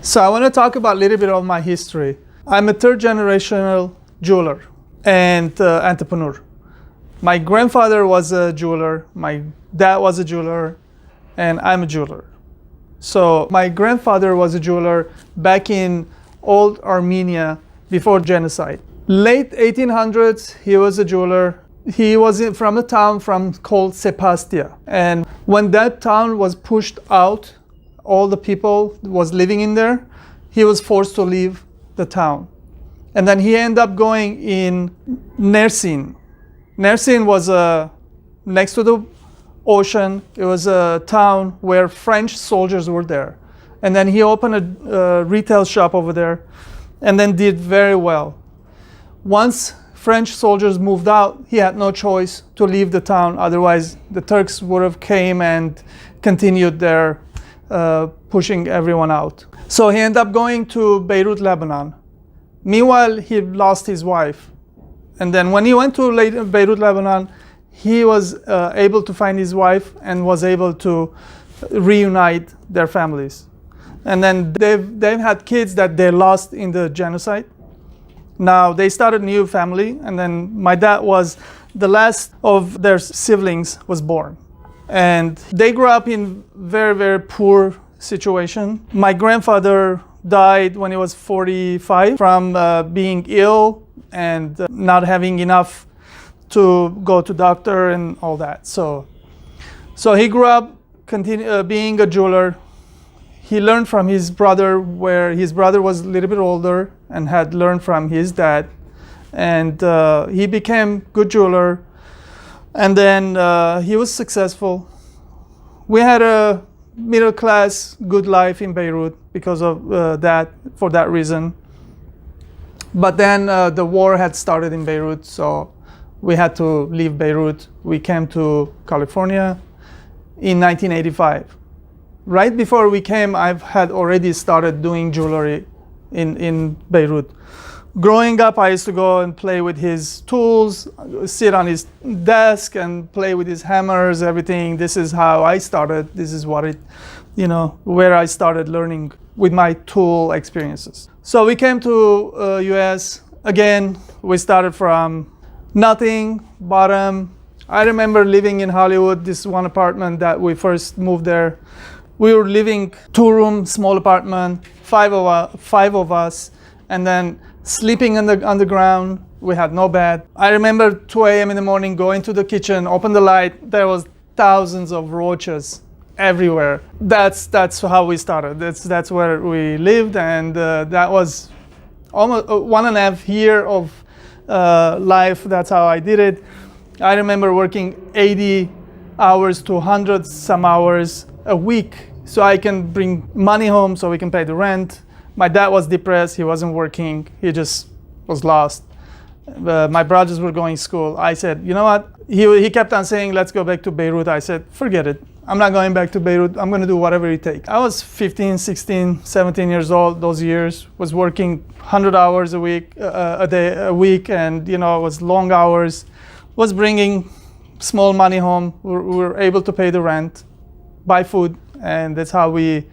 So I want to talk about a little bit of my history. I'm a third generational jeweler and entrepreneur. My grandfather was a jeweler, my dad was a jeweler, and I'm a jeweler. So my grandfather was a jeweler back in old Armenia before genocide. Late 1800s, he was a jeweler. He was from a town called Sepastia. And when that town was pushed out, all the people was living in there, he was forced to leave the town. And then he ended up going in Nersin. Nersin was next to the ocean. It was a town where French soldiers were there. And then he opened a retail shop over there and then did very well. Once French soldiers moved out, he had no choice to leave the town. Otherwise, the Turks would have came and continued their pushing everyone out. So he ended up going to Beirut, Lebanon. Meanwhile, he lost his wife. And then when he went to Beirut, Lebanon, he was able to find his wife and was able to reunite their families. And then they've had kids that they lost in the genocide. Now they started a new family, and then my dad was the last of their siblings was born. And they grew up in very, very poor situation. My grandfather died when he was 45 from being ill and not having enough to go to doctor and all that. So he grew up being a jeweler. He learned from his brother, where his brother was a little bit older and had learned from his dad. And he became good jeweler. And then he was successful. We had a middle class, good life in Beirut because of for that reason. But then the war had started in Beirut, so we had to leave Beirut. We came to California in 1985. Right before we came, I had already started doing jewelry in Beirut. Growing up, I used to go and play with his tools, sit on his desk and play with his hammers, everything. This is how I started. This is where I started learning with my tool experiences. So we came to US. Again, we started from nothing, bottom. I remember living in Hollywood, this one apartment that we first moved there. We were living 2-room, small apartment, five of us, and then sleeping on the ground. We had no bed. I remember 2 a.m. in the morning, going to the kitchen, open the light. There was thousands of roaches everywhere. That's how we started. That's where we lived, and that was almost 1.5 years of life. That's how I did it. I remember working 80 hours to 100 some hours a week so I can bring money home so we can pay the rent. My dad was depressed. He wasn't working. He just was lost. My brothers were going to school. I said, you know what? He kept on saying, let's go back to Beirut. I said, forget it. I'm not going back to Beirut. I'm going to do whatever it takes. I was 15, 16, 17 years old those years. Was working 100 hours a week, a week, and it was long hours. Was bringing small money home. We were able to pay the rent, buy food, and that's how we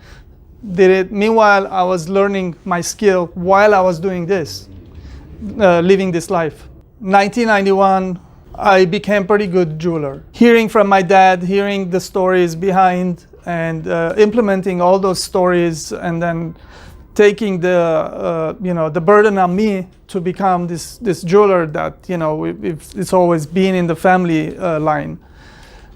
did it. Meanwhile, I was learning my skill while I was doing this, living this life. 1991, I became pretty good jeweler. Hearing from my dad, hearing the stories behind, and implementing all those stories, and then taking the burden on me to become this jeweler that it's always been in the family line.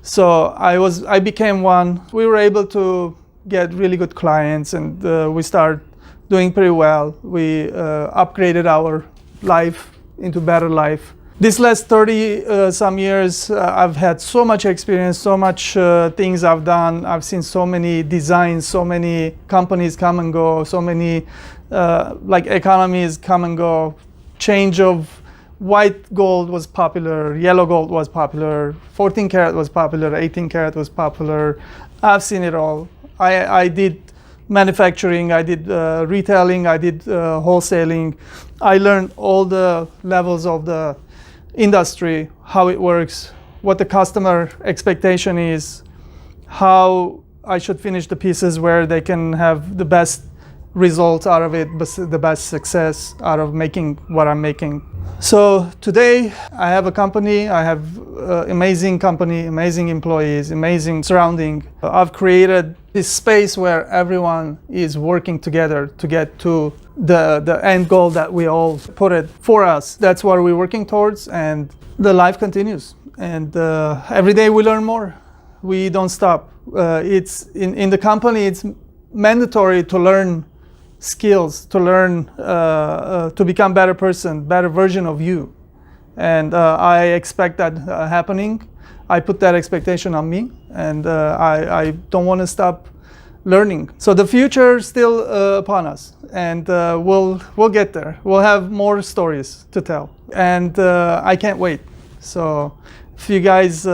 So I became one. We were able to get really good clients, and we started doing pretty well. We upgraded our life into better life. This last 30 some years, I've had so much experience, so much things I've done. I've seen so many designs, so many companies come and go, so many economies come and go. Change of white gold was popular, yellow gold was popular, 14 karat was popular, 18 karat was popular. I've seen it all. I did manufacturing, I did retailing, I did wholesaling. I learned all the levels of the industry, how it works, what the customer expectation is, how I should finish the pieces where they can have the best results out of it, the best success out of making what I'm making. So today I have a company, I have amazing company, amazing employees, amazing surrounding. I've created this space where everyone is working together to get to the end goal that we all put it for us. That's what we're working towards, and the life continues. And every day we learn more. We don't stop. It's in the company, it's mandatory to learn skills, to learn to become better person, better version of you. And I expect that happening. I put that expectation on me, and I don't want to stop learning. So the future is still upon us, and we'll get there. We'll have more stories to tell, and I can't wait. So if you guys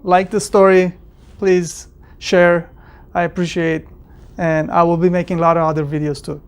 like the story, please share. I appreciate, and I will be making a lot of other videos too.